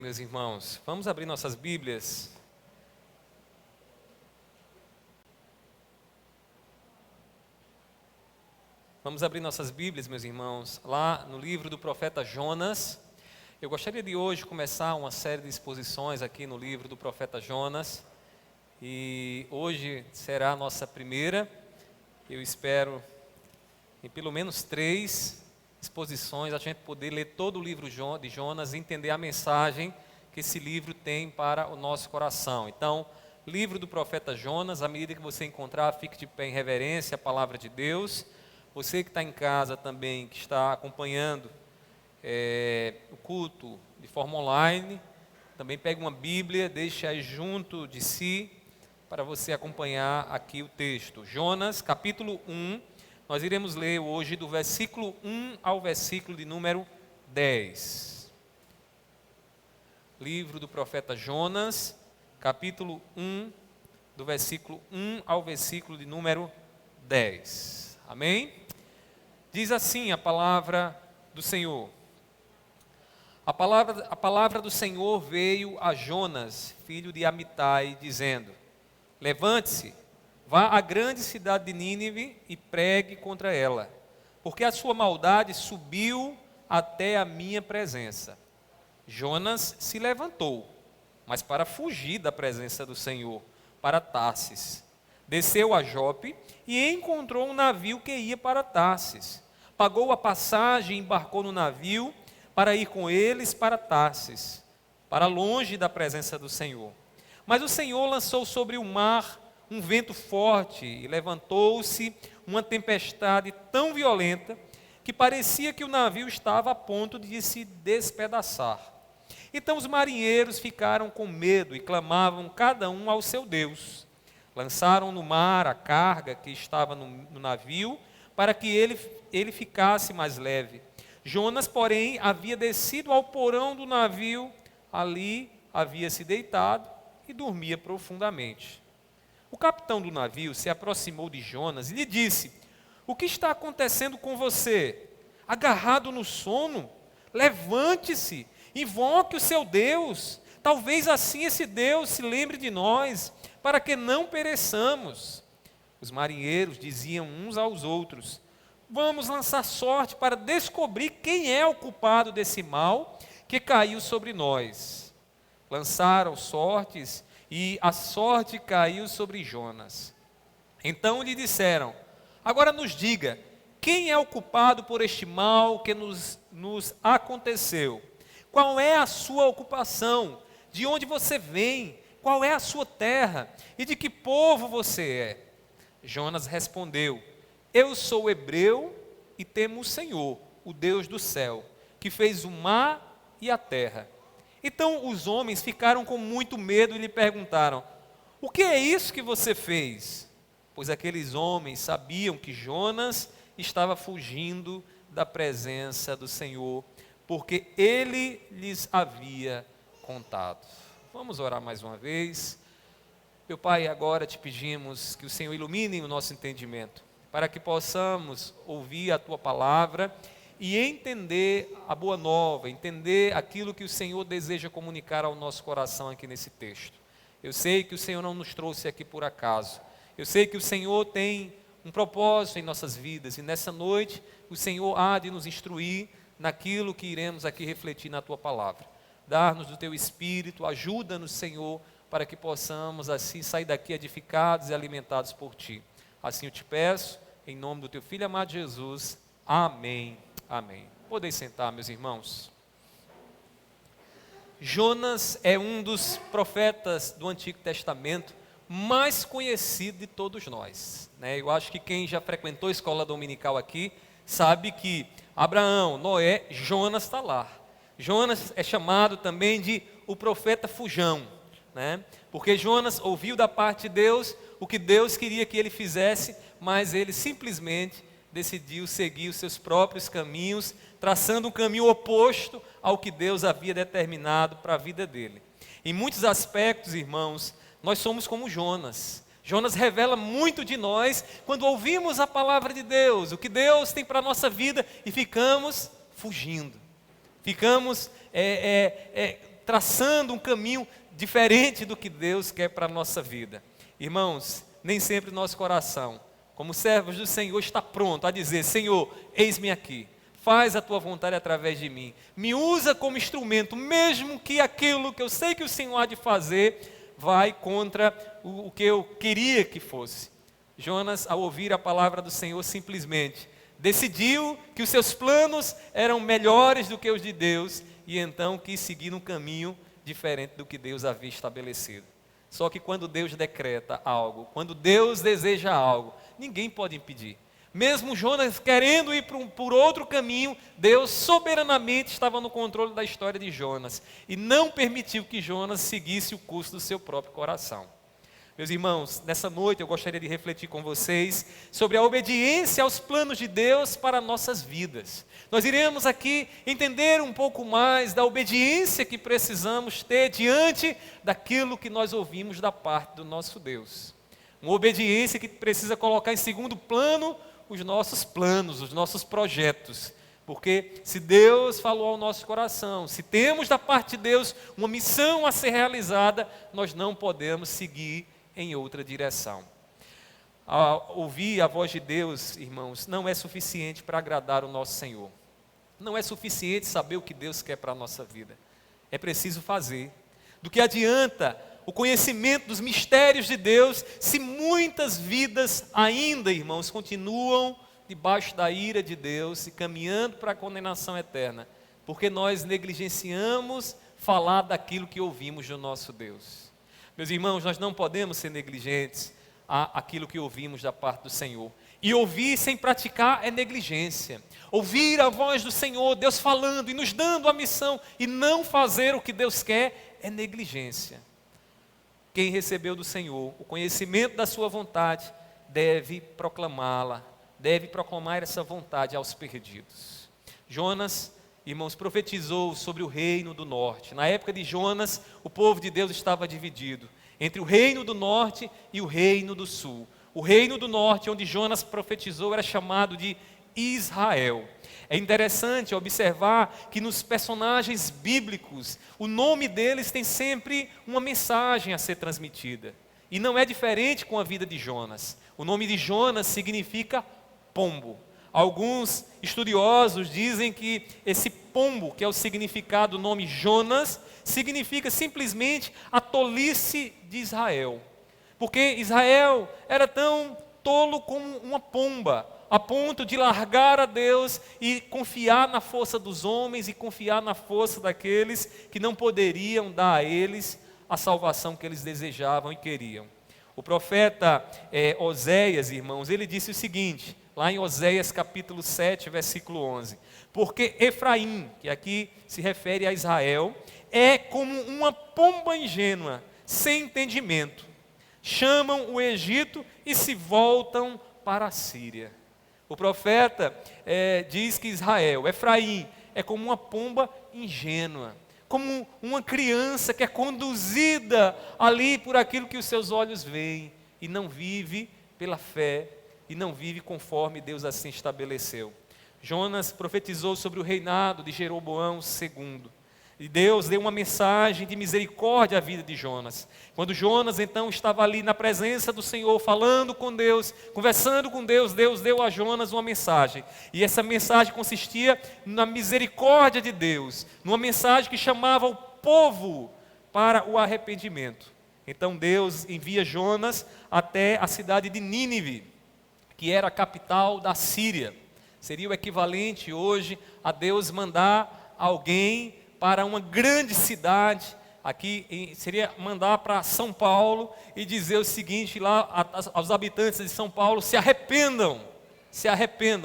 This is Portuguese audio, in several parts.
Meus irmãos, vamos abrir nossas Bíblias. Vamos abrir nossas Bíblias, meus irmãos, lá no livro do profeta Jonas. Eu gostaria de hoje começar uma série de exposições aqui no livro do profeta Jonas. E hoje será a nossa primeira. Eu espero em pelo menos 3 exposições a gente poder ler todo o livro de Jonas e entender a mensagem que esse livro tem para o nosso coração. Então, livro do profeta Jonas, à medida que você encontrar, fique de pé em reverência à palavra de Deus. Você que está em casa também, que está acompanhando o culto de forma online, também pegue uma Bíblia, deixe aí junto de si, para você acompanhar aqui o texto. Jonas, capítulo 1, nós iremos ler hoje do versículo 1 ao versículo de número 10. Livro do profeta Jonas, capítulo 1, do versículo 1 ao versículo de número 10. Amém? Diz assim a palavra do Senhor. A palavra do Senhor veio a Jonas, filho de Amitai, dizendo: Levante-se, vá à grande cidade de Nínive e pregue contra ela, porque a sua maldade subiu até a minha presença. Jonas se levantou, mas para fugir da presença do Senhor, para Tarsis. Desceu a Jope e encontrou um navio que ia para Tarsis. Pagou a passagem e embarcou no navio para ir com eles para Tarsis, para longe da presença do Senhor. Mas o Senhor lançou sobre o mar um vento forte e levantou-se uma tempestade tão violenta que parecia que o navio estava a ponto de se despedaçar. Então os marinheiros ficaram com medo e clamavam cada um ao seu Deus. Lançaram no mar a carga que estava no navio para que ele ficasse mais leve. Jonas, porém, havia descido ao porão do navio, ali havia se deitado e dormia profundamente. O capitão do navio se aproximou de Jonas e lhe disse: O que está acontecendo com você? Agarrado no sono? Levante-se, invoque o seu Deus. Talvez assim esse Deus se lembre de nós, para que não pereçamos. Os marinheiros diziam uns aos outros: Vamos lançar sorte para descobrir quem é o culpado desse mal que caiu sobre nós. Lançaram sortes e a sorte caiu sobre Jonas. Então lhe disseram: Agora nos diga, quem é o culpado por este mal que nos aconteceu? Qual é a sua ocupação? De onde você vem? Qual é a sua terra? E de que povo você é? Jonas respondeu: Eu sou hebreu e temo o Senhor, o Deus do céu, que fez o mar e a terra. Então os homens ficaram com muito medo e lhe perguntaram: O que é isso que você fez? Pois aqueles homens sabiam que Jonas estava fugindo da presença do Senhor, porque ele lhes havia contado. Vamos orar mais uma vez. Meu Pai, agora te pedimos que o Senhor ilumine o nosso entendimento, para que possamos ouvir a Tua palavra e entender a boa nova, entender aquilo que o Senhor deseja comunicar ao nosso coração aqui nesse texto. Eu sei que o Senhor não nos trouxe aqui por acaso. Eu sei que o Senhor tem um propósito em nossas vidas, e nessa noite o Senhor há de nos instruir naquilo que iremos aqui refletir na Tua palavra. Dar-nos do Teu Espírito, ajuda-nos, Senhor, para que possamos assim sair daqui edificados e alimentados por Ti. Assim eu te peço, em nome do Teu Filho amado Jesus. Amém. Amém. Podeis sentar, meus irmãos. Jonas é um dos profetas do Antigo Testamento mais conhecido de todos nós, né? Eu acho que quem já frequentou a escola dominical aqui sabe que Abraão, Noé, Jonas está lá. Jonas é chamado também de o profeta fujão, né? Porque Jonas ouviu da parte de Deus o que Deus queria que ele fizesse, mas ele simplesmente decidiu seguir os seus próprios caminhos, traçando um caminho oposto ao que Deus havia determinado para a vida dele. Em muitos aspectos, irmãos, nós somos como Jonas. Jonas revela muito de nós quando ouvimos a palavra de Deus, o que Deus tem para a nossa vida, e ficamos fugindo. Ficamos traçando um caminho diferente do que Deus quer para a nossa vida. Irmãos, nem sempre nosso coração, como servos do Senhor, está pronto a dizer: Senhor, eis-me aqui, faz a tua vontade através de mim, me usa como instrumento, mesmo que aquilo que eu sei que o Senhor há de fazer vai contra o que eu queria que fosse. Jonas, ao ouvir a palavra do Senhor, simplesmente decidiu que os seus planos eram melhores do que os de Deus e então quis seguir um caminho diferente do que Deus havia estabelecido. Só que quando Deus decreta algo, quando Deus deseja algo, ninguém pode impedir. Mesmo Jonas querendo ir por outro caminho, Deus soberanamente estava no controle da história de Jonas e não permitiu que Jonas seguisse o curso do seu próprio coração. Meus irmãos, nessa noite eu gostaria de refletir com vocês sobre a obediência aos planos de Deus para nossas vidas. Nós iremos aqui entender um pouco mais da obediência que precisamos ter diante daquilo que nós ouvimos da parte do nosso Deus. Uma obediência que precisa colocar em segundo plano os nossos planos, os nossos projetos. Porque se Deus falou ao nosso coração, se temos da parte de Deus uma missão a ser realizada, nós não podemos seguir em outra direção. Ouvir a voz de Deus, irmãos, não é suficiente para agradar o nosso Senhor. Não é suficiente saber o que Deus quer para a nossa vida. É preciso fazer. Do que adianta o conhecimento dos mistérios de Deus se muitas vidas ainda, irmãos, continuam debaixo da ira de Deus e caminhando para a condenação eterna, porque nós negligenciamos falar daquilo que ouvimos do nosso Deus. Meus irmãos, nós não podemos ser negligentes àquilo que ouvimos da parte do Senhor. E ouvir sem praticar é negligência. Ouvir a voz do Senhor, Deus falando e nos dando a missão, e não fazer o que Deus quer, é negligência. Quem recebeu do Senhor o conhecimento da sua vontade, deve proclamá-la, deve proclamar essa vontade aos perdidos. Jonas, irmãos, profetizou sobre o reino do norte. Na época de Jonas, o povo de Deus estava dividido entre o reino do norte e o reino do sul. O reino do norte, onde Jonas profetizou, era chamado de Israel. É interessante observar que nos personagens bíblicos, o nome deles tem sempre uma mensagem a ser transmitida. E não é diferente com a vida de Jonas. O nome de Jonas significa pombo. Alguns estudiosos dizem que esse pombo, que é o significado do nome Jonas, significa simplesmente a tolice de Israel. Porque Israel era tão tolo como uma pomba, a ponto de largar a Deus e confiar na força dos homens e confiar na força daqueles que não poderiam dar a eles a salvação que eles desejavam e queriam. O profeta Oséias, irmãos, ele disse o seguinte, lá em Oséias capítulo 7, versículo 11: porque Efraim, que aqui se refere a Israel, é como uma pomba ingênua, sem entendimento. Chamam o Egito e se voltam para a Síria. O profeta diz que Israel, Efraim, é como uma pomba ingênua, como uma criança que é conduzida ali por aquilo que os seus olhos veem e não vive pela fé e não vive conforme Deus assim estabeleceu. Jonas profetizou sobre o reinado de Jeroboão II. E Deus deu uma mensagem de misericórdia à vida de Jonas. Quando Jonas então estava ali na presença do Senhor, falando com Deus, conversando com Deus, Deus deu a Jonas uma mensagem. E essa mensagem consistia na misericórdia de Deus, numa mensagem que chamava o povo para o arrependimento. Então Deus envia Jonas até a cidade de Nínive, que era a capital da Síria. Seria o equivalente hoje a Deus mandar alguém para uma grande cidade, aqui seria mandar para São Paulo e dizer o seguinte lá aos habitantes de São Paulo: se arrependam,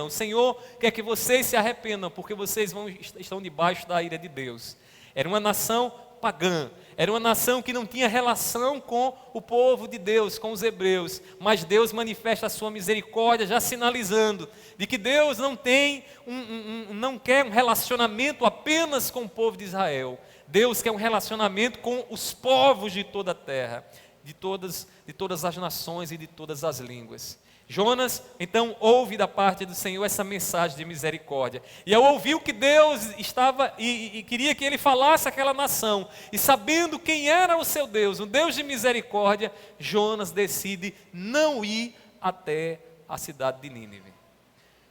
o Senhor quer que vocês se arrependam, porque vocês estão debaixo da ira de Deus. Era uma nação pagã, era uma nação que não tinha relação com o povo de Deus, com os hebreus, mas Deus manifesta a sua misericórdia, já sinalizando de que Deus não quer um relacionamento apenas com o povo de Israel. Deus quer um relacionamento com os povos de toda a terra, de todas as nações e de todas as línguas. Jonas, então, ouve da parte do Senhor essa mensagem de misericórdia. E ao ouvir o que Deus estava e queria que ele falasse àquela nação, e sabendo quem era o seu Deus, um Deus de misericórdia, Jonas decide não ir até a cidade de Nínive.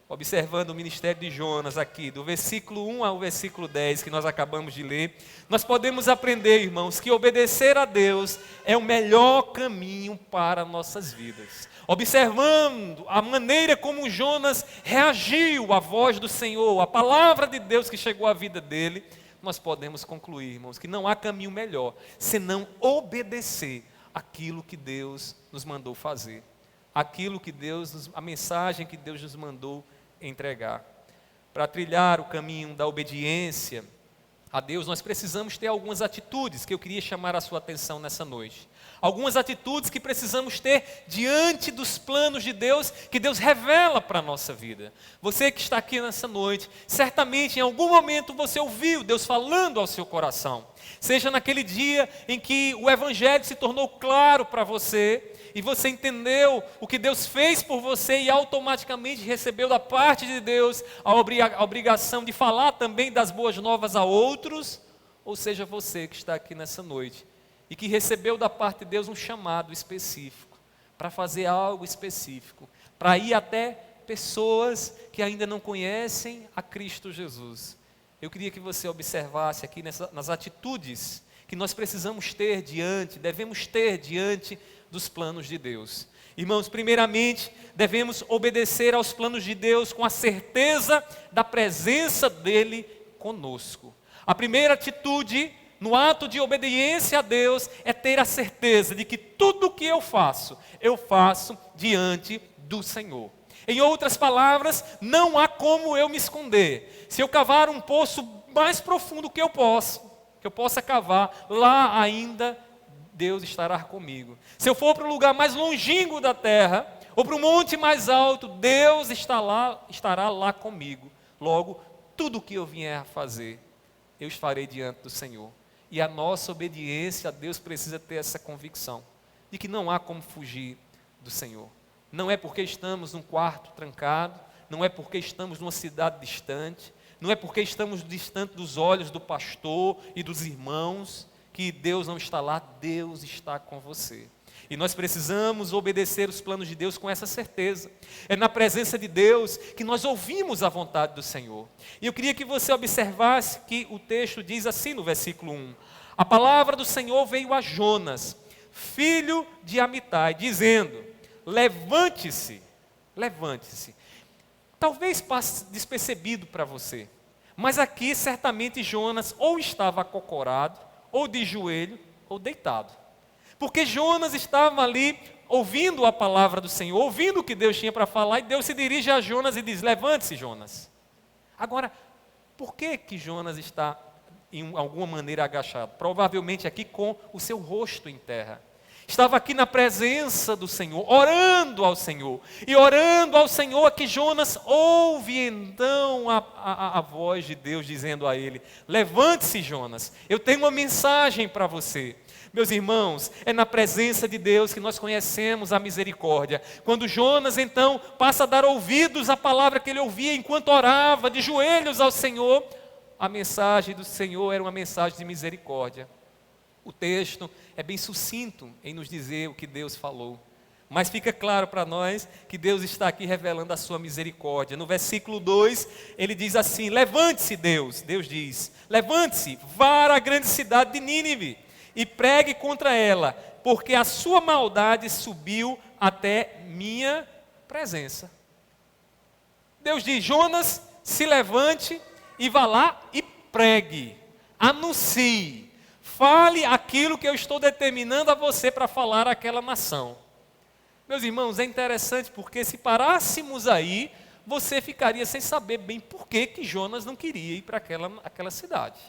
Observando o ministério de Jonas aqui, do versículo 1 ao versículo 10, que nós acabamos de ler, nós podemos aprender, irmãos, que obedecer a Deus é o melhor caminho para nossas vidas. Observando a maneira como Jonas reagiu à voz do Senhor, à palavra de Deus que chegou à vida dele, nós podemos concluir, irmãos, que não há caminho melhor senão obedecer aquilo que Deus nos mandou fazer, aquilo que a mensagem que Deus nos mandou entregar. Para trilhar o caminho da obediência a Deus, nós precisamos ter algumas atitudes que eu queria chamar a sua atenção nessa noite. Algumas atitudes que precisamos ter diante dos planos de Deus, que Deus revela para a nossa vida. Você que está aqui nessa noite, certamente em algum momento você ouviu Deus falando ao seu coração. Seja naquele dia em que o Evangelho se tornou claro para você, e você entendeu o que Deus fez por você e automaticamente recebeu da parte de Deus a obrigação de falar também das boas novas a outros, ou seja, você que está aqui nessa noite e que recebeu da parte de Deus um chamado específico para fazer algo específico, para ir até pessoas que ainda não conhecem a Cristo Jesus. Eu queria que você observasse aqui nas atitudes que nós precisamos ter devemos ter diante dos planos de Deus. Irmãos, primeiramente, devemos obedecer aos planos de Deus com a certeza da presença dEle conosco. A primeira atitude no ato de obediência a Deus é ter a certeza de que tudo o que eu faço diante do Senhor. Em outras palavras, não há como eu me esconder. Se eu cavar um poço mais profundo que eu possa cavar, lá ainda Deus estará comigo. Se eu for para o lugar mais longínquo da terra, ou para o monte mais alto, Deus estará lá comigo. Logo, tudo o que eu vier a fazer, eu estarei diante do Senhor. E a nossa obediência a Deus precisa ter essa convicção, de que não há como fugir do Senhor. Não é porque estamos num quarto trancado, não é porque estamos numa cidade distante, não é porque estamos distante dos olhos do pastor e dos irmãos, que Deus não está lá, Deus está com você. E nós precisamos obedecer os planos de Deus com essa certeza. É na presença de Deus que nós ouvimos a vontade do Senhor. E eu queria que você observasse que o texto diz assim no versículo 1. A palavra do Senhor veio a Jonas, filho de Amitai, dizendo: levante-se. Talvez passe despercebido para você, mas aqui certamente Jonas ou estava acocorado, ou de joelho, ou deitado. Porque Jonas estava ali ouvindo a palavra do Senhor, ouvindo o que Deus tinha para falar, e Deus se dirige a Jonas e diz: levante-se, Jonas. Agora, por que Jonas está em alguma maneira agachado? Provavelmente aqui com o seu rosto em terra. Estava aqui na presença do Senhor, orando ao Senhor. E orando ao Senhor, que Jonas ouve então a voz de Deus dizendo a ele: levante-se, Jonas, eu tenho uma mensagem para você. Meus irmãos, é na presença de Deus que nós conhecemos a misericórdia. Quando Jonas então passa a dar ouvidos à palavra que ele ouvia enquanto orava de joelhos ao Senhor, a mensagem do Senhor era uma mensagem de misericórdia. O texto é bem sucinto em nos dizer o que Deus falou, mas fica claro para nós que Deus está aqui revelando a sua misericórdia. No versículo 2, ele diz assim: levante-se, Deus diz, levante-se, vá à grande cidade de Nínive e pregue contra ela, porque a sua maldade subiu até minha presença. Deus diz: Jonas, se levante e vá lá e pregue, anuncie, fale aquilo que eu estou determinando a você para falar àquela nação. Meus irmãos, é interessante porque se parássemos aí, você ficaria sem saber bem por que Jonas não queria ir para aquela cidade.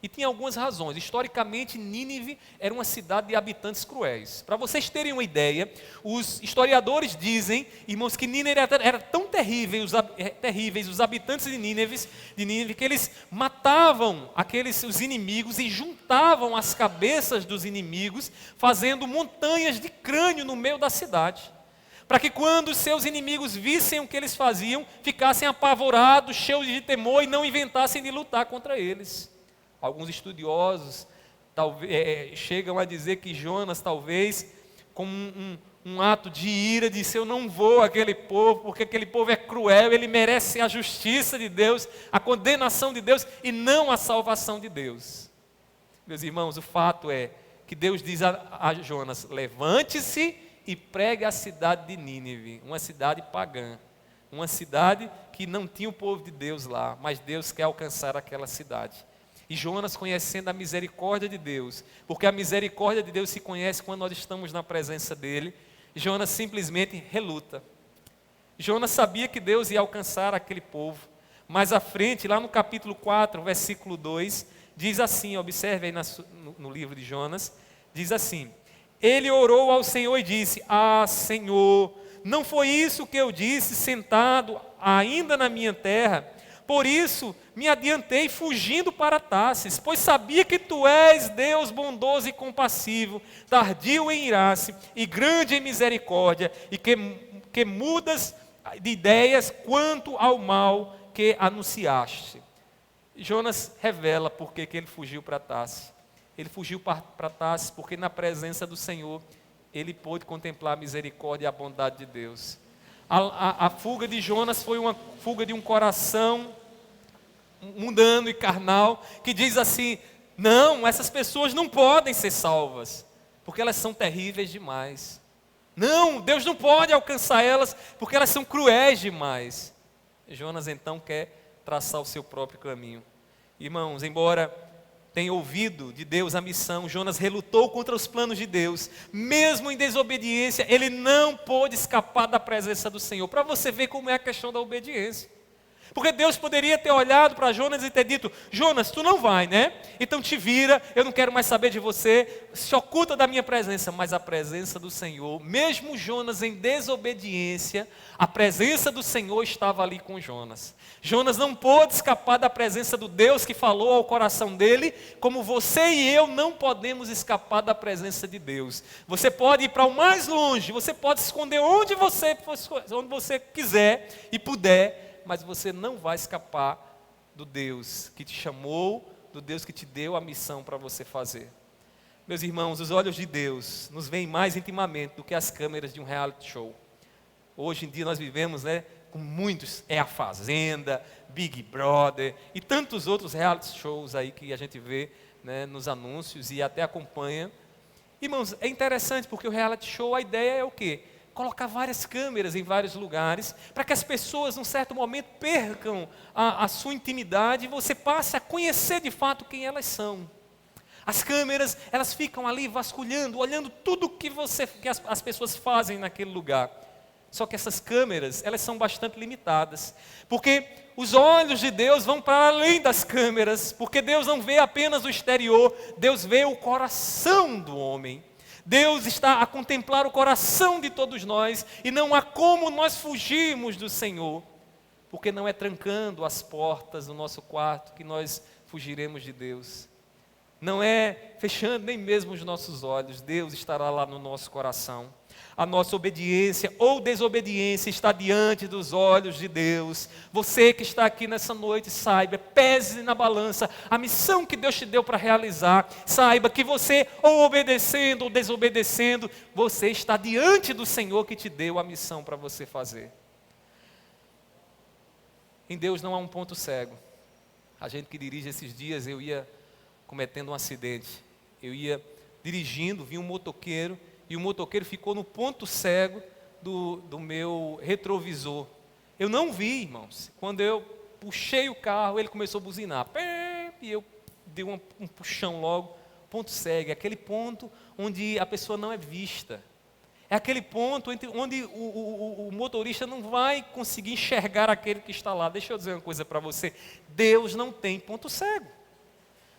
E tinha algumas razões. Historicamente, Nínive era uma cidade de habitantes cruéis. Para vocês terem uma ideia, os historiadores dizem, irmãos, que Nínive era tão terríveis os habitantes de Nínive, que eles matavam os inimigos e juntavam as cabeças dos inimigos, fazendo montanhas de crânio no meio da cidade. para que quando os seus inimigos vissem o que eles faziam, ficassem apavorados, cheios de temor e não inventassem de lutar contra eles. Alguns estudiosos chegam a dizer que Jonas, talvez, como um ato de ira, disse: eu não vou àquele povo, porque aquele povo é cruel, ele merece a justiça de Deus, a condenação de Deus e não a salvação de Deus. Meus irmãos, o fato é que Deus diz a Jonas: levante-se e pregue a cidade de Nínive, uma cidade pagã, uma cidade que não tinha o povo de Deus lá, mas Deus quer alcançar aquela cidade. E Jonas, conhecendo a misericórdia de Deus, porque a misericórdia de Deus se conhece quando nós estamos na presença dEle, Jonas simplesmente reluta. Jonas sabia que Deus ia alcançar aquele povo. Mais à frente, lá no capítulo 4, versículo 2, diz assim, observe aí no livro de Jonas, diz assim: ele orou ao Senhor e disse: ah, Senhor, não foi isso que eu disse sentado ainda na minha terra? Por isso me adiantei fugindo para Tarsis, pois sabia que tu és Deus bondoso e compassivo, tardio em irar-se e grande em misericórdia, e que mudas de ideias quanto ao mal que anunciaste. Jonas revela por que ele fugiu para Tarsis. Ele fugiu para Tarsis porque na presença do Senhor ele pôde contemplar a misericórdia e a bondade de Deus. A fuga de Jonas foi uma fuga de um coração mundano e carnal, que diz assim: não, essas pessoas não podem ser salvas, porque elas são terríveis demais. Não, Deus não pode alcançar elas, porque elas são cruéis demais. Jonas então quer traçar o seu próprio caminho. Irmãos, embora tenha ouvido de Deus a missão, Jonas relutou contra os planos de Deus. Mesmo em desobediência, ele não pôde escapar da presença do Senhor. Para você ver como é a questão da obediência. Porque Deus poderia ter olhado para Jonas e ter dito: Jonas, tu não vai, né? Então te vira, eu não quero mais saber de você, se oculta da minha presença. Mas a presença do Senhor, mesmo Jonas em desobediência, a presença do Senhor estava ali com Jonas. Jonas não pôde escapar da presença do Deus que falou ao coração dele, como você e eu não podemos escapar da presença de Deus. Você pode ir para o mais longe, você pode se esconder onde você quiser e puder, mas você não vai escapar do Deus que te chamou, do Deus que te deu a missão para você fazer. Meus irmãos, os olhos de Deus nos veem mais intimamente do que as câmeras de um reality show. Hoje em dia nós vivemos, com muitos, A Fazenda, Big Brother e tantos outros reality shows aí que a gente vê, nos anúncios e até acompanha. Irmãos, é interessante porque o reality show, a ideia é o quê? Colocar várias câmeras em vários lugares, para que as pessoas, num certo momento, percam a sua intimidade e você passe a conhecer de fato quem elas são. As câmeras, elas ficam ali vasculhando, olhando tudo que as pessoas fazem naquele lugar. Só que essas câmeras, elas são bastante limitadas, porque os olhos de Deus vão para além das câmeras, porque Deus não vê apenas o exterior, Deus vê o coração do homem. Deus está a contemplar o coração de todos nós, e não há como nós fugirmos do Senhor, porque não é trancando as portas do nosso quarto que nós fugiremos de Deus. Não é fechando nem mesmo os nossos olhos, Deus estará lá no nosso coração. A nossa obediência ou desobediência está diante dos olhos de Deus. Você que está aqui nessa noite, saiba, pese na balança a missão que Deus te deu para realizar. Saiba que você, ou obedecendo ou desobedecendo, você está diante do Senhor que te deu a missão para você fazer. Em Deus não há um ponto cego. A gente que dirige esses dias, eu ia cometendo um acidente. Eu ia dirigindo, vi um motoqueiro, e o motoqueiro ficou no ponto cego do meu retrovisor. Eu não vi, irmãos. Quando eu puxei o carro, ele começou a buzinar. E eu dei um puxão logo. Ponto cego, é aquele ponto onde a pessoa não é vista. É aquele ponto onde o motorista não vai conseguir enxergar aquele que está lá. Deixa eu dizer uma coisa para você. Deus não tem ponto cego.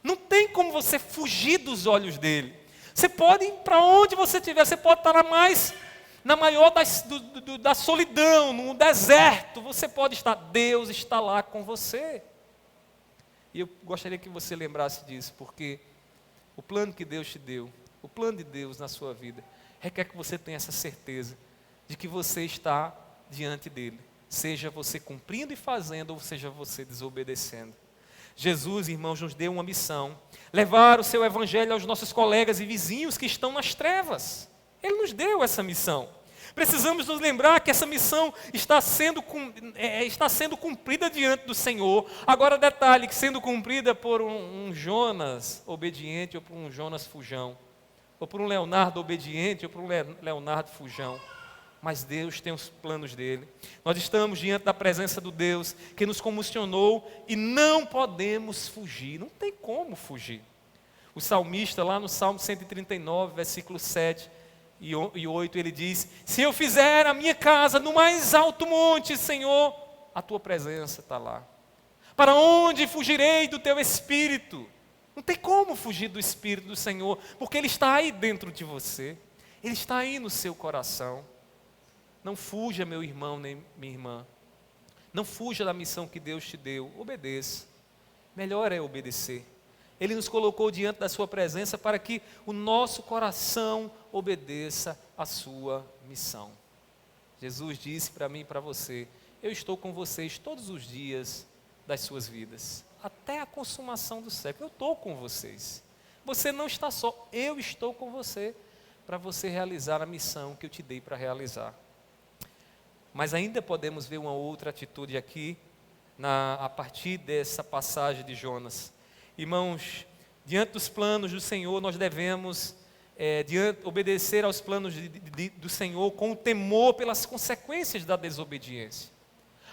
Não tem como você fugir dos olhos dele. Você pode ir para onde você estiver, você pode estar na maior da solidão, no deserto, você pode estar, Deus está lá com você. E eu gostaria que você lembrasse disso, porque o plano que Deus te deu, o plano de Deus na sua vida, requer que você tenha essa certeza de que você está diante dele, seja você cumprindo e fazendo, ou seja você desobedecendo. Jesus, irmãos, nos deu uma missão: levar o seu evangelho aos nossos colegas e vizinhos que estão nas trevas. Ele nos deu essa missão. Precisamos nos lembrar que essa missão está sendo cumprida diante do Senhor. Agora, detalhe, que sendo cumprida por um Jonas obediente ou por um Jonas fujão, ou por um Leonardo obediente ou por um Leonardo fujão. Mas Deus tem os planos dele. Nós estamos diante da presença do Deus que nos comissionou e não podemos fugir, não tem como fugir. O salmista, lá no Salmo 139, versículo 7 e 8, ele diz: se eu fizer a minha casa no mais alto monte, Senhor, a tua presença está lá. Para onde fugirei do teu Espírito? Não tem como fugir do Espírito do Senhor, porque Ele está aí dentro de você, Ele está aí no seu coração. Não fuja, meu irmão nem minha irmã, não fuja da missão que Deus te deu, obedeça. Melhor é obedecer. Ele nos colocou diante da sua presença para que o nosso coração obedeça à sua missão. Jesus disse para mim e para você: eu estou com vocês todos os dias das suas vidas, até a consumação do século. Eu estou com vocês. Você não está só, eu estou com você, para você realizar a missão que eu te dei para realizar. Mas ainda podemos ver uma outra atitude aqui, a partir dessa passagem de Jonas. Irmãos, diante dos planos do Senhor, nós devemos obedecer aos planos do Senhor com o temor pelas consequências da desobediência.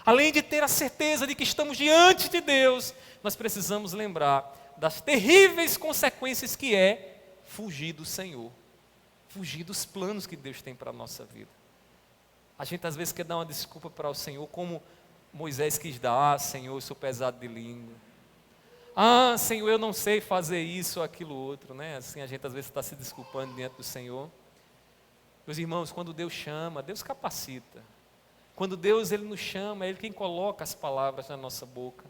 Além de ter a certeza de que estamos diante de Deus, nós precisamos lembrar das terríveis consequências que é fugir do Senhor, fugir dos planos que Deus tem para a nossa vida. A gente às vezes quer dar uma desculpa para o Senhor, como Moisés quis dar: Senhor, eu sou pesado de língua. Senhor, eu não sei fazer isso ou aquilo outro, né? Assim a gente às vezes está se desculpando diante do Senhor. Meus irmãos, quando Deus chama, Deus capacita. Quando Deus Ele nos chama, é Ele quem coloca as palavras na nossa boca.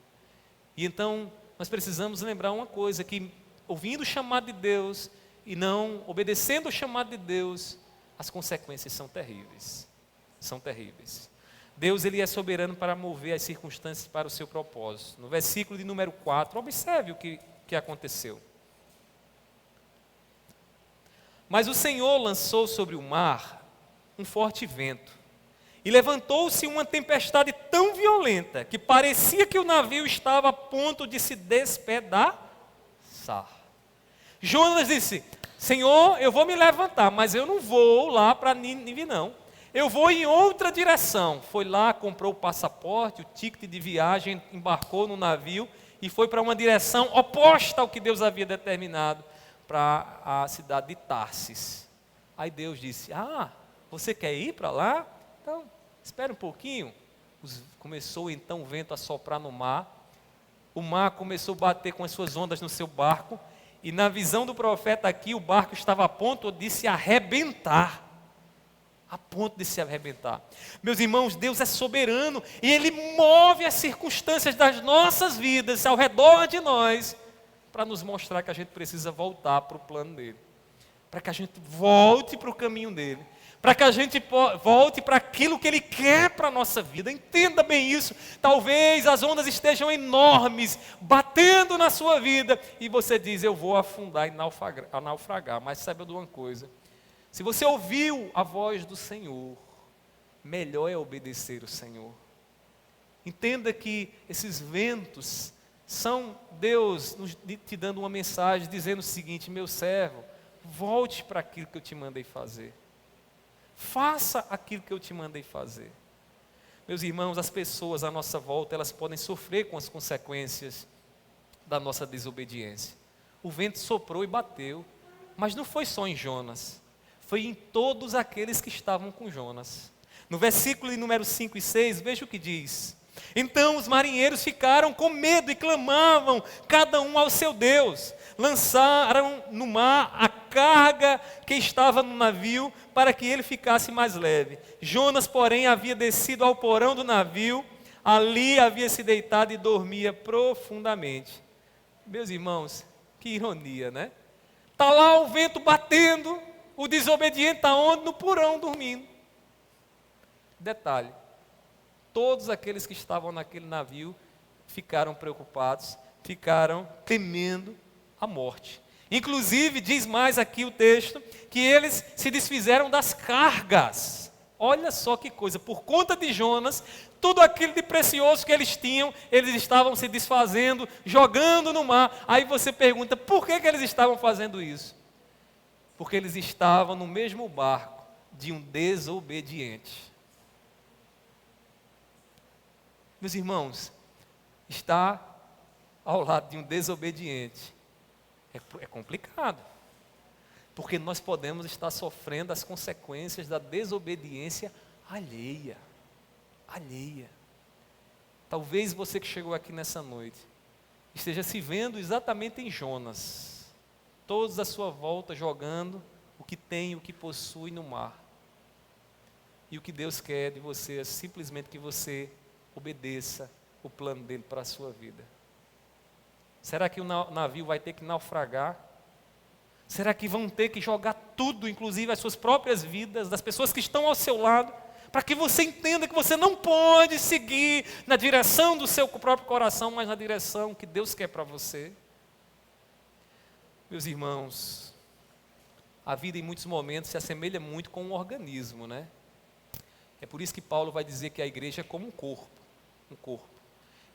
E então nós precisamos lembrar uma coisa, que ouvindo o chamado de Deus e não obedecendo o chamado de Deus, as consequências são terríveis. São terríveis. Deus, Ele é soberano para mover as circunstâncias para o seu propósito. No versículo de número 4, observe o que aconteceu. Mas o Senhor lançou sobre o mar um forte vento, e levantou-se uma tempestade tão violenta, que parecia que o navio estava a ponto de se despedaçar. Jonas disse: Senhor, eu vou me levantar, mas eu não vou lá para Nínive não. Eu vou em outra direção. Foi lá, comprou o passaporte, o ticket de viagem, embarcou no navio e foi para uma direção oposta ao que Deus havia determinado, para a cidade de Tarsis. Aí Deus disse: você quer ir para lá? Então, espera um pouquinho. Começou então o vento a soprar no mar. O mar começou a bater com as suas ondas no seu barco. E na visão do profeta aqui, o barco estava a ponto de se arrebentar. A ponto de se arrebentar. Meus irmãos, Deus é soberano e Ele move as circunstâncias das nossas vidas ao redor de nós para nos mostrar que a gente precisa voltar para o plano dEle, para que a gente volte para o caminho dEle, para que a gente volte para aquilo que Ele quer para a nossa vida. Entenda bem isso. Talvez as ondas estejam enormes, batendo na sua vida, e você diz: eu vou afundar e naufragar. Mas saiba de uma coisa: se você ouviu a voz do Senhor, melhor é obedecer o Senhor. Entenda que esses ventos são Deus te dando uma mensagem, dizendo o seguinte: meu servo, volte para aquilo que eu te mandei fazer. Faça aquilo que eu te mandei fazer. Meus irmãos, as pessoas à nossa volta, elas podem sofrer com as consequências da nossa desobediência. O vento soprou e bateu, mas não foi só em Jonas. Foi em todos aqueles que estavam com Jonas. No versículo número 5 e 6, veja o que diz: então os marinheiros ficaram com medo e clamavam, cada um ao seu Deus. Lançaram no mar a carga que estava no navio, para que ele ficasse mais leve. Jonas, porém, havia descido ao porão do navio, ali havia se deitado e dormia profundamente. Meus irmãos, que ironia, né? Está lá o vento batendo, o desobediente está onde? No porão, dormindo. Detalhe, todos aqueles que estavam naquele navio ficaram preocupados, ficaram temendo a morte. Inclusive, diz mais aqui o texto, que eles se desfizeram das cargas. Olha só que coisa, por conta de Jonas, tudo aquilo de precioso que eles tinham, eles estavam se desfazendo, jogando no mar. Aí você pergunta, por que eles estavam fazendo isso? Porque eles estavam no mesmo barco de um desobediente. Meus irmãos, estar ao lado de um desobediente é complicado, porque nós podemos estar sofrendo as consequências da desobediência alheia. Talvez você que chegou aqui nessa noite esteja se vendo exatamente em Jonas, todos à sua volta jogando o que tem, o que possui no mar. E o que Deus quer de você é simplesmente que você obedeça o plano dele para a sua vida. Será que o navio vai ter que naufragar? Será que vão ter que jogar tudo, inclusive as suas próprias vidas, das pessoas que estão ao seu lado, para que você entenda que você não pode seguir na direção do seu próprio coração, mas na direção que Deus quer para você? Meus irmãos, a vida em muitos momentos se assemelha muito com um organismo, né? É por isso que Paulo vai dizer que a igreja é como um corpo.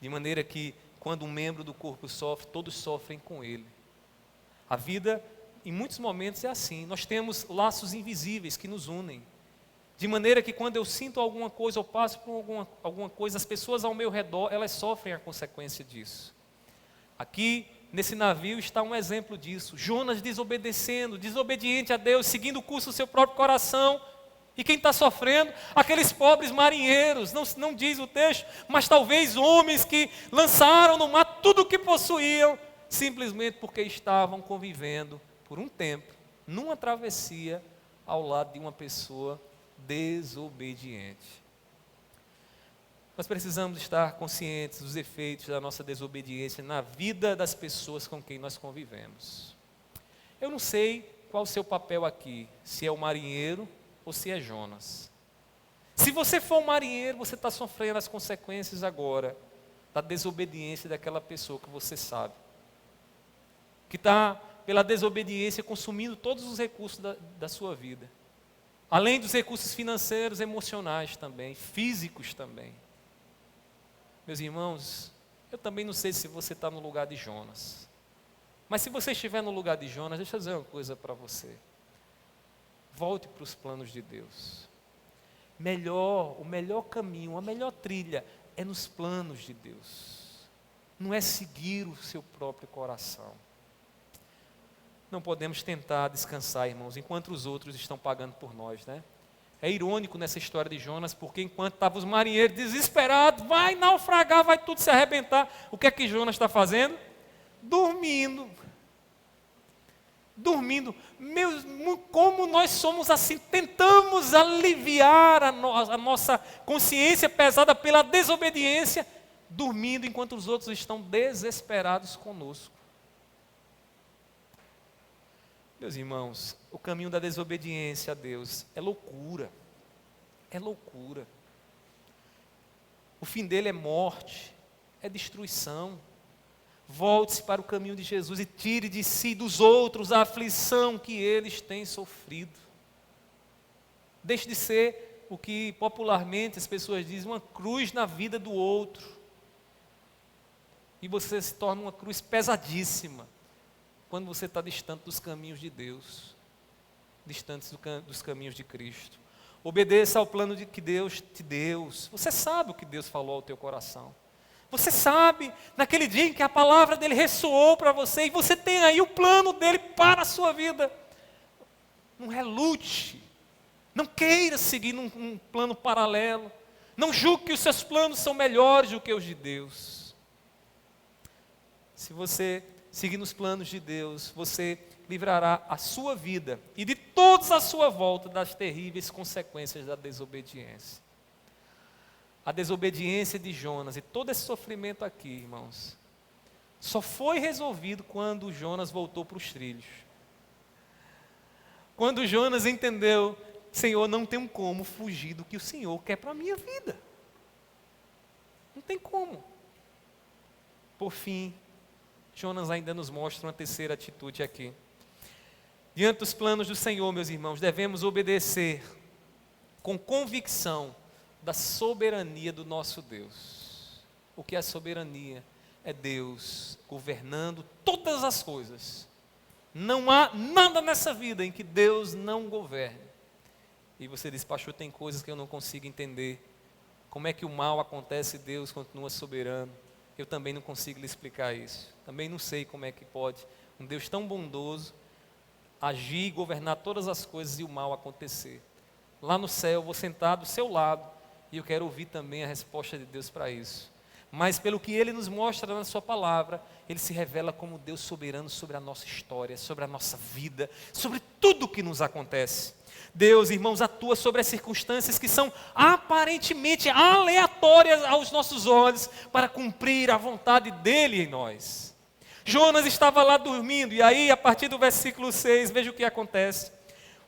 De maneira que, quando um membro do corpo sofre, todos sofrem com ele. A vida, em muitos momentos, é assim. Nós temos laços invisíveis que nos unem. De maneira que, quando eu sinto alguma coisa, ou passo por alguma coisa, as pessoas ao meu redor, elas sofrem a consequência disso. Aqui, nesse navio, está um exemplo disso. Jonas desobediente a Deus, seguindo o curso do seu próprio coração. E quem está sofrendo? Aqueles pobres marinheiros, não diz o texto, mas talvez homens que lançaram no mar tudo o que possuíam, simplesmente porque estavam convivendo por um tempo, numa travessia, ao lado de uma pessoa desobediente. Nós precisamos estar conscientes dos efeitos da nossa desobediência na vida das pessoas com quem nós convivemos. Eu não sei qual o seu papel aqui, se é o marinheiro ou se é Jonas. Se você for um marinheiro, você está sofrendo as consequências agora da desobediência daquela pessoa que você sabe, que está, pela desobediência, consumindo todos os recursos da sua vida, além dos recursos financeiros, emocionais também, físicos também. Meus irmãos, eu também não sei se você está no lugar de Jonas, mas se você estiver no lugar de Jonas, deixa eu dizer uma coisa para você. Volte para os planos de Deus. O melhor caminho, a melhor trilha é nos planos de Deus. Não é seguir o seu próprio coração. Não podemos tentar descansar, irmãos, enquanto os outros estão pagando por nós, né? É irônico nessa história de Jonas, porque enquanto estavam os marinheiros desesperados, vai naufragar, vai tudo se arrebentar, o que é que Jonas está fazendo? Dormindo. Como nós somos assim, tentamos aliviar a nossa consciência pesada pela desobediência, dormindo enquanto os outros estão desesperados conosco. Meus irmãos, o caminho da desobediência a Deus é loucura. O fim dele é morte, é destruição. Volte-se para o caminho de Jesus e tire de si, dos outros, a aflição que eles têm sofrido. Deixe de ser o que popularmente as pessoas dizem, uma cruz na vida do outro. E você se torna uma cruz pesadíssima quando você está distante dos caminhos de Deus, distante dos caminhos de Cristo. Obedeça ao plano que Deus te deu. Você sabe o que Deus falou ao teu coração. Você sabe, naquele dia em que a palavra dele ressoou para você, e você tem aí o plano dele para a sua vida. Não relute, não queira seguir num plano paralelo, não julgue que os seus planos são melhores do que os de Deus. Se você seguir nos planos de Deus, você livrará a sua vida e de todos à sua volta das terríveis consequências da desobediência. A desobediência de Jonas e todo esse sofrimento aqui, irmãos, só foi resolvido quando Jonas voltou para os trilhos. Quando Jonas entendeu Senhor, não tem como fugir do que o Senhor quer para a minha vida. Não tem como. Por fim, Jonas ainda nos mostra uma terceira atitude aqui. Diante dos planos do Senhor, meus irmãos, devemos obedecer com convicção da soberania do nosso Deus. O que é soberania? É Deus governando todas as coisas. Não há nada nessa vida em que Deus não governe. E você diz, pastor, tem coisas que eu não consigo entender. Como é que o mal acontece e Deus continua soberano? Eu também não consigo lhe explicar isso. Também não sei como é que pode um Deus tão bondoso agir e governar todas as coisas e o mal acontecer. Lá no céu, eu vou sentar do seu lado e eu quero ouvir também a resposta de Deus para isso. Mas pelo que Ele nos mostra na sua palavra, Ele se revela como Deus soberano sobre a nossa história, sobre a nossa vida, sobre tudo o que nos acontece. Deus, irmãos, atua sobre as circunstâncias que são aparentemente aleatórias aos nossos olhos para cumprir a vontade dEle em nós. Jonas estava lá dormindo, e aí, a partir do versículo 6, veja o que acontece.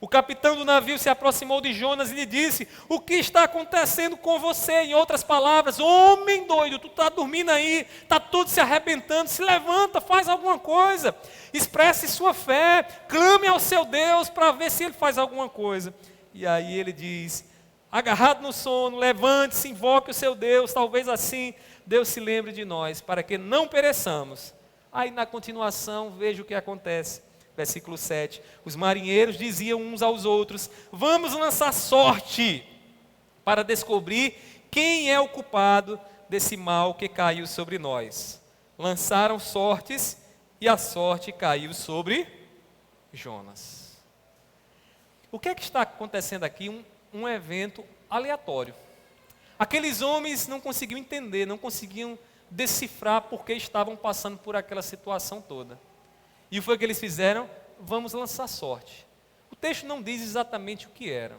O capitão do navio se aproximou de Jonas e lhe disse: o que está acontecendo com você? Em outras palavras, homem doido, tu está dormindo aí, está tudo se arrebentando, se levanta, faz alguma coisa, expresse sua fé, clame ao seu Deus para ver se Ele faz alguma coisa. E aí ele diz, agarrado no sono, levante-se, invoque o seu Deus, talvez assim Deus se lembre de nós, para que não pereçamos. Aí na continuação, veja o que acontece. Versículo 7, os marinheiros diziam uns aos outros: vamos lançar sorte para descobrir quem é o culpado desse mal que caiu sobre nós. Lançaram sortes e a sorte caiu sobre Jonas. O que é que está acontecendo aqui? Um evento aleatório. Aqueles homens não conseguiam entender, não conseguiam decifrar por que estavam passando por aquela situação toda. E foi o que eles fizeram? Vamos lançar sorte. O texto não diz exatamente o que era,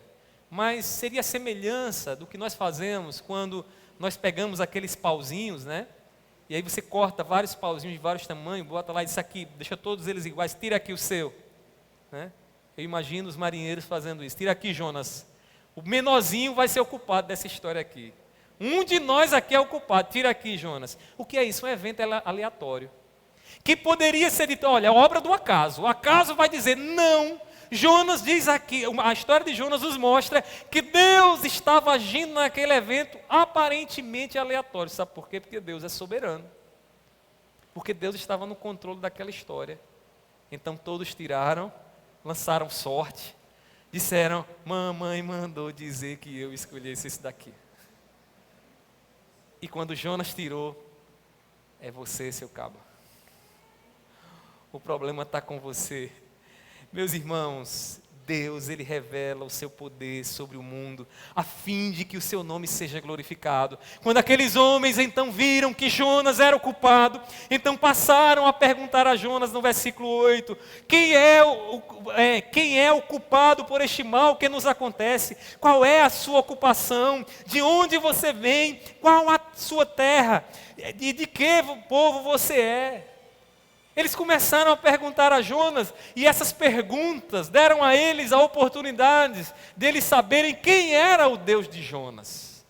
mas seria a semelhança do que nós fazemos quando nós pegamos aqueles pauzinhos, né? E aí você corta vários pauzinhos de vários tamanhos, bota lá e diz aqui, deixa todos eles iguais, tira aqui o seu. Né? Eu imagino os marinheiros fazendo isso. Tira aqui, Jonas. O menorzinho vai ser o culpado dessa história aqui. Um de nós aqui é o culpado. Tira aqui, Jonas. O que é isso? Um evento aleatório. Que poderia ser dito, olha, é obra do acaso. O acaso vai dizer, não. Jonas diz aqui, a história de Jonas nos mostra que Deus estava agindo naquele evento aparentemente aleatório. Sabe por quê? Porque Deus é soberano. Porque Deus estava no controle daquela história. Então todos tiraram, lançaram sorte, disseram, mamãe mandou dizer que eu escolhesse esse daqui. E quando Jonas tirou, é você, seu cabo. O problema está com você. Meus irmãos, Deus, Ele revela o seu poder sobre o mundo, a fim de que o seu nome seja glorificado. Quando aqueles homens então viram que Jonas era o culpado, então passaram a perguntar a Jonas no versículo 8, quem é o culpado por este mal que nos acontece? Qual é a sua ocupação? De onde você vem? Qual a sua terra? E de que povo você é? Eles começaram a perguntar a Jonas, e essas perguntas deram a eles a oportunidade de eles saberem quem era o Deus de Jonas.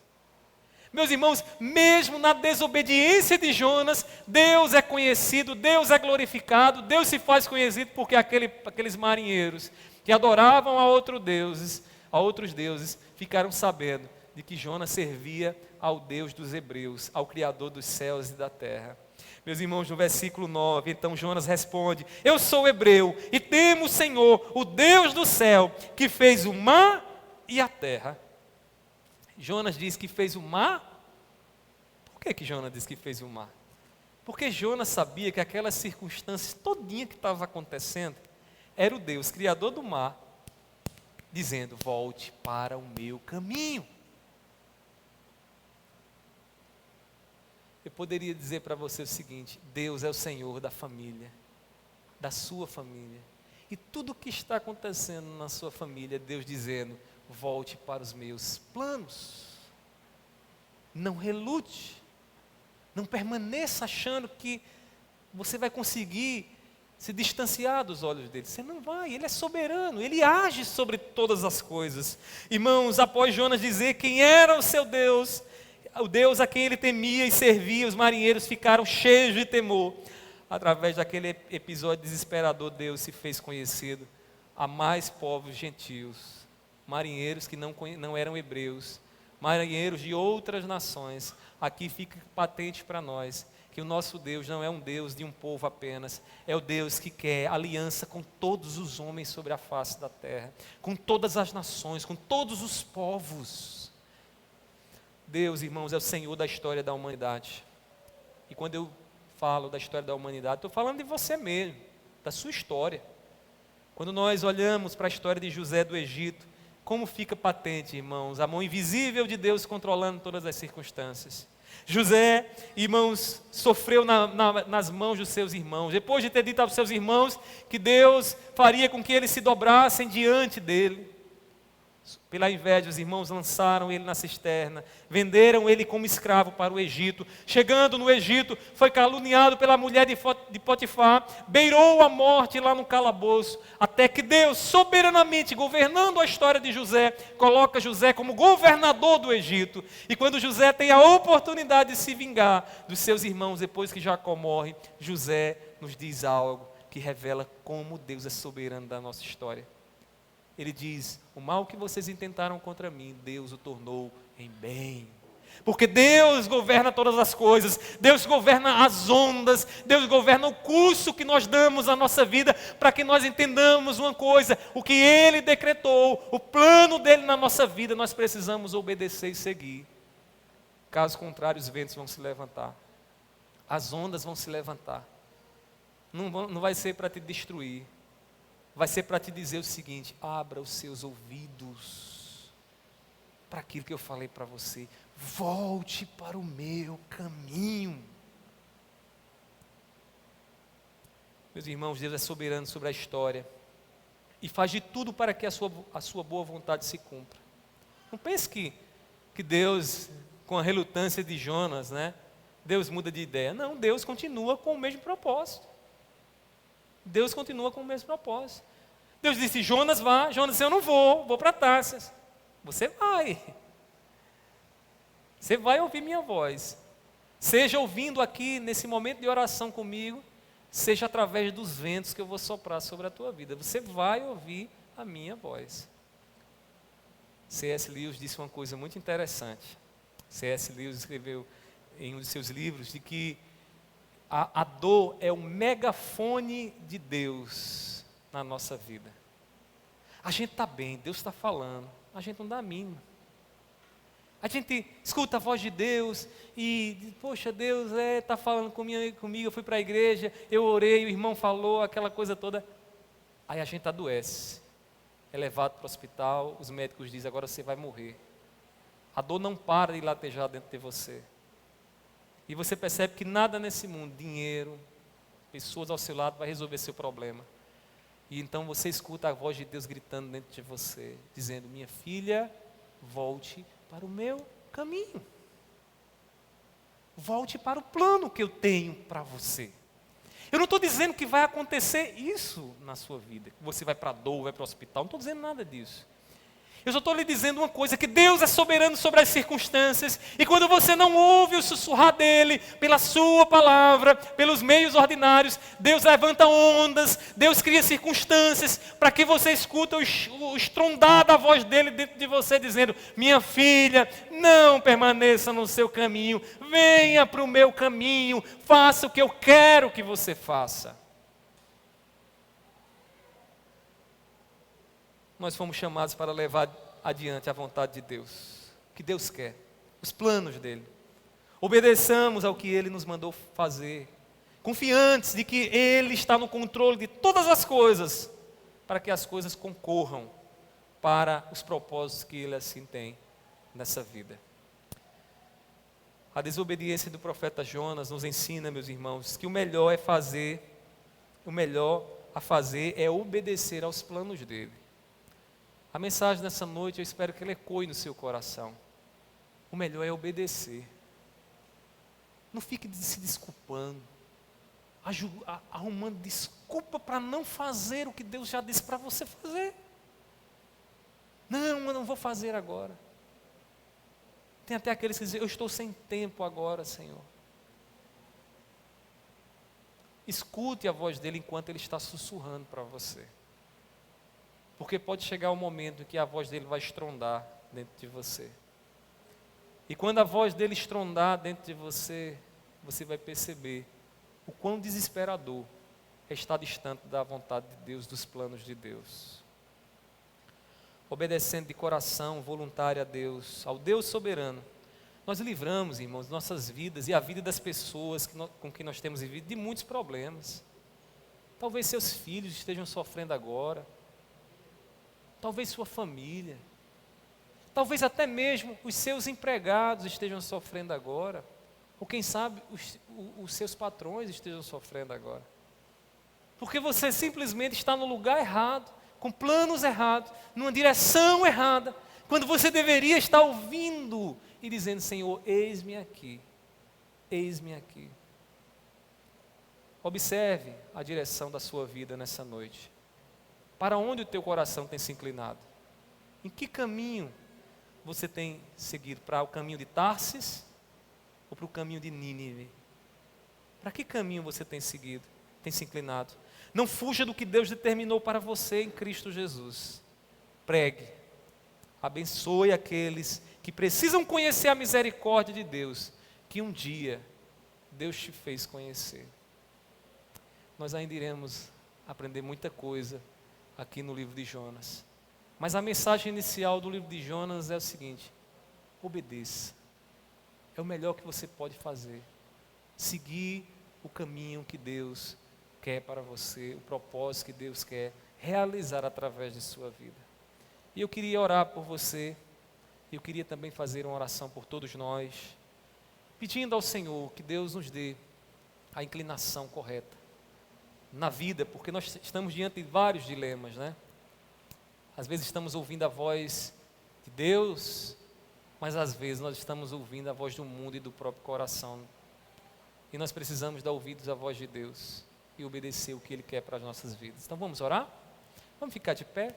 Meus irmãos, mesmo na desobediência de Jonas, Deus é conhecido, Deus é glorificado, Deus se faz conhecido porque aqueles marinheiros que adoravam a outros deuses, ficaram sabendo de que Jonas servia ao Deus dos hebreus, ao Criador dos céus e da terra. Meus irmãos, no versículo 9, então Jonas responde, eu sou hebreu e temo o Senhor, o Deus do céu, que fez o mar e a terra. Jonas diz que fez o mar. Por que Jonas diz que fez o mar? Porque Jonas sabia que aquelas circunstâncias todinha que estava acontecendo, era o Deus, criador do mar, dizendo, volte para o meu caminho. Eu poderia dizer para você o seguinte, Deus é o Senhor da família, da sua família. E tudo o que está acontecendo na sua família, Deus dizendo, volte para os meus planos. Não relute, não permaneça achando que você vai conseguir se distanciar dos olhos dele. Você não vai, ele é soberano, ele age sobre todas as coisas. Irmãos, após Jonas dizer quem era o seu Deus, o Deus a quem ele temia e servia, os marinheiros ficaram cheios de temor. Através daquele episódio desesperador, Deus se fez conhecido a mais povos gentios, marinheiros que não eram hebreus, marinheiros de outras nações. Aqui fica patente para nós que o nosso Deus não é um Deus de um povo apenas, é o Deus que quer aliança com todos os homens sobre a face da terra, com todas as nações, com todos os povos. Deus, irmãos, é o Senhor da história da humanidade. E quando eu falo da história da humanidade, estou falando de você mesmo, da sua história. Quando nós olhamos para a história de José do Egito, como fica patente, irmãos, a mão invisível de Deus controlando todas as circunstâncias. José, irmãos, sofreu nas mãos dos seus irmãos, depois de ter dito aos seus irmãos que Deus faria com que eles se dobrassem diante dele. Pela inveja, os irmãos lançaram ele na cisterna, venderam ele como escravo para o Egito. Chegando no Egito, foi caluniado pela mulher de Potifar, beirou a morte lá no calabouço, até que Deus, soberanamente governando a história de José, coloca José como governador do Egito. E quando José tem a oportunidade de se vingar dos seus irmãos, depois que Jacó morre, José nos diz algo que revela como Deus é soberano da nossa história. Ele diz: o mal que vocês intentaram contra mim, Deus o tornou em bem. Porque Deus governa todas as coisas, Deus governa as ondas, Deus governa o curso que nós damos à nossa vida, para que nós entendamos uma coisa: o que Ele decretou, o plano dEle na nossa vida, nós precisamos obedecer e seguir. Caso contrário, os ventos vão se levantar, as ondas vão se levantar, não vai ser para te destruir, vai ser para te dizer o seguinte: abra os seus ouvidos para aquilo que eu falei para você, volte para o meu caminho. Meus irmãos, Deus é soberano sobre a história e faz de tudo para que a sua boa vontade se cumpra. Não pense que Deus, com a relutância de Jonas, né, Deus muda de ideia. Não, Deus continua com o mesmo propósito. Deus continua com o mesmo propósito. Deus disse: Jonas, vá. Jonas disse: eu não vou para Tarsas. Você vai. Você vai ouvir minha voz. Seja ouvindo aqui nesse momento de oração comigo, seja através dos ventos que eu vou soprar sobre a tua vida. Você vai ouvir a minha voz. C.S. Lewis disse uma coisa muito interessante. C.S. Lewis escreveu em um de seus livros de que a dor é o megafone de Deus na nossa vida. A gente está bem, Deus está falando, a gente não dá a mínima. A gente escuta a voz de Deus e, poxa, Deus está falando comigo, eu fui para a igreja, eu orei, o irmão falou, aquela coisa toda. Aí a gente adoece, é levado para o hospital, os médicos dizem: agora você vai morrer. A dor não para de latejar dentro de você. E você percebe que nada nesse mundo, dinheiro, pessoas ao seu lado, vai resolver seu problema. E então você escuta a voz de Deus gritando dentro de você, dizendo: minha filha, volte para o meu caminho. Volte para o plano que eu tenho para você. Eu não estou dizendo que vai acontecer isso na sua vida, que você vai para a dor, vai para o hospital, não estou dizendo nada disso. Eu só estou lhe dizendo uma coisa: que Deus é soberano sobre as circunstâncias, e quando você não ouve o sussurrar dEle, pela sua palavra, pelos meios ordinários, Deus levanta ondas, Deus cria circunstâncias, para que você escuta o estrondar da voz dEle dentro de você, dizendo: minha filha, não permaneça no seu caminho, venha para o meu caminho, faça o que eu quero que você faça. Nós fomos chamados para levar adiante a vontade de Deus, o que Deus quer, os planos dEle. Obedeçamos ao que Ele nos mandou fazer, confiantes de que Ele está no controle de todas as coisas, para que as coisas concorram para os propósitos que Ele assim tem nessa vida. A desobediência do profeta Jonas nos ensina, meus irmãos, que o melhor a fazer é obedecer aos planos dEle. A mensagem dessa noite, eu espero que ela ecoe no seu coração. O melhor é obedecer. Não fique se desculpando. arrumando desculpa para não fazer o que Deus já disse para você fazer. Não, eu não vou fazer agora. Tem até aqueles que dizem, eu estou sem tempo agora, Senhor. Escute a voz dele enquanto ele está sussurrando para você. Porque pode chegar um momento em que a voz dele vai estrondar dentro de você. E quando a voz dele estrondar dentro de você, você vai perceber o quão desesperador é estar distante da vontade de Deus, dos planos de Deus. Obedecendo de coração, voluntário a Deus, ao Deus soberano, nós livramos, irmãos, nossas vidas e a vida das pessoas com quem nós temos vivido de muitos problemas. Talvez seus filhos estejam sofrendo agora, talvez sua família, talvez até mesmo os seus empregados estejam sofrendo agora, ou quem sabe os seus patrões estejam sofrendo agora. Porque você simplesmente está no lugar errado, com planos errados, numa direção errada, quando você deveria estar ouvindo e dizendo, Senhor, eis-me aqui, eis-me aqui. Observe a direção da sua vida nessa noite. Para onde o teu coração tem se inclinado? Em que caminho você tem seguido? Para o caminho de Tarsis ou para o caminho de Nínive? Para que caminho você tem seguido, tem se inclinado? Não fuja do que Deus determinou para você em Cristo Jesus. Pregue, abençoe aqueles que precisam conhecer a misericórdia de Deus, que um dia Deus te fez conhecer. Nós ainda iremos aprender muita coisa aqui no livro de Jonas. Mas a mensagem inicial do livro de Jonas é o seguinte: obedeça. É o melhor que você pode fazer. Seguir o caminho que Deus quer para você, o propósito que Deus quer realizar através de sua vida. E eu queria orar por você, e eu queria também fazer uma oração por todos nós, pedindo ao Senhor que Deus nos dê a inclinação correta na vida, porque nós estamos diante de vários dilemas, né? Às vezes estamos ouvindo a voz de Deus, mas às vezes nós estamos ouvindo a voz do mundo e do próprio coração. E nós precisamos dar ouvidos à voz de Deus e obedecer o que Ele quer para as nossas vidas. Então vamos orar? Vamos ficar de pé?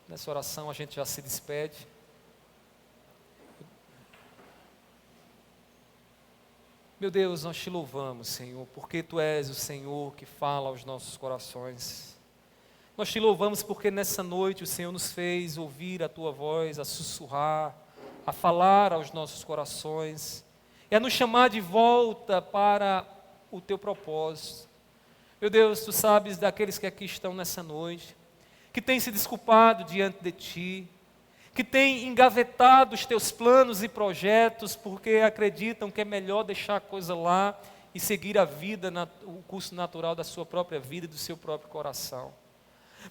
Nessa oração a gente já se despede. Meu Deus, nós te louvamos, Senhor, porque Tu és o Senhor que fala aos nossos corações. Nós te louvamos porque nessa noite o Senhor nos fez ouvir a Tua voz, a sussurrar, a falar aos nossos corações, e a nos chamar de volta para o Teu propósito. Meu Deus, Tu sabes daqueles que aqui estão nessa noite, que têm se desculpado diante de Ti, que têm engavetado os Teus planos e projetos, porque acreditam que é melhor deixar a coisa lá e seguir a vida, o curso natural da sua própria vida e do seu próprio coração.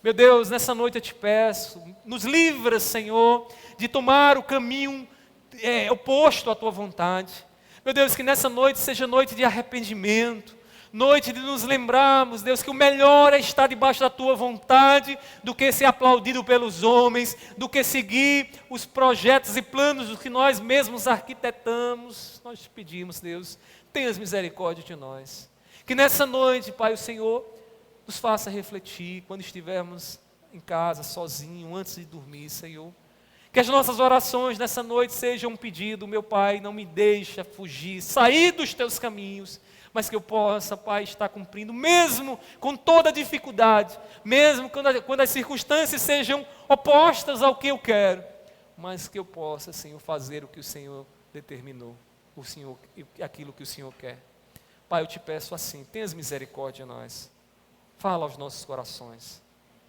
Meu Deus, nessa noite eu te peço, nos livra, Senhor, de tomar o caminho oposto à Tua vontade. Meu Deus, que nessa noite seja noite de arrependimento, noite de nos lembrarmos, Deus, que o melhor é estar debaixo da Tua vontade do que ser aplaudido pelos homens, do que seguir os projetos e planos do que nós mesmos arquitetamos. Nós te pedimos, Deus, tenhas misericórdia de nós. Que nessa noite, Pai, o Senhor nos faça refletir quando estivermos em casa, sozinho, antes de dormir, Senhor. Que as nossas orações nessa noite sejam um pedido, meu Pai, não me deixa fugir, sair dos Teus caminhos, mas que eu possa, Pai, estar cumprindo, mesmo com toda a dificuldade, mesmo quando as circunstâncias sejam opostas ao que eu quero, mas que eu possa, Senhor, fazer o que o Senhor determinou, aquilo que o Senhor quer. Pai, eu te peço assim, tenhas misericórdia de nós, fala aos nossos corações,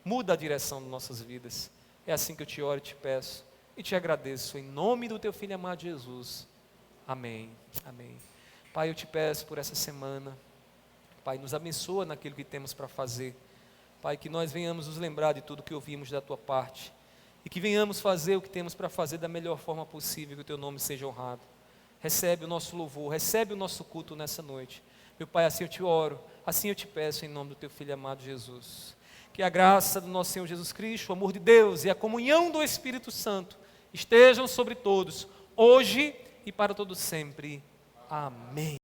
muda a direção de nossas vidas. É assim que eu te oro e te peço, e te agradeço, em nome do Teu Filho amado Jesus. Amém. Amém. Pai, eu te peço por essa semana, Pai, nos abençoa naquilo que temos para fazer, Pai, que nós venhamos nos lembrar de tudo que ouvimos da Tua parte, e que venhamos fazer o que temos para fazer da melhor forma possível, que o Teu nome seja honrado. Recebe o nosso louvor, recebe o nosso culto nessa noite, meu Pai, assim eu te oro, assim eu te peço em nome do Teu Filho amado Jesus, que a graça do nosso Senhor Jesus Cristo, o amor de Deus e a comunhão do Espírito Santo estejam sobre todos, hoje e para todo sempre. Amém.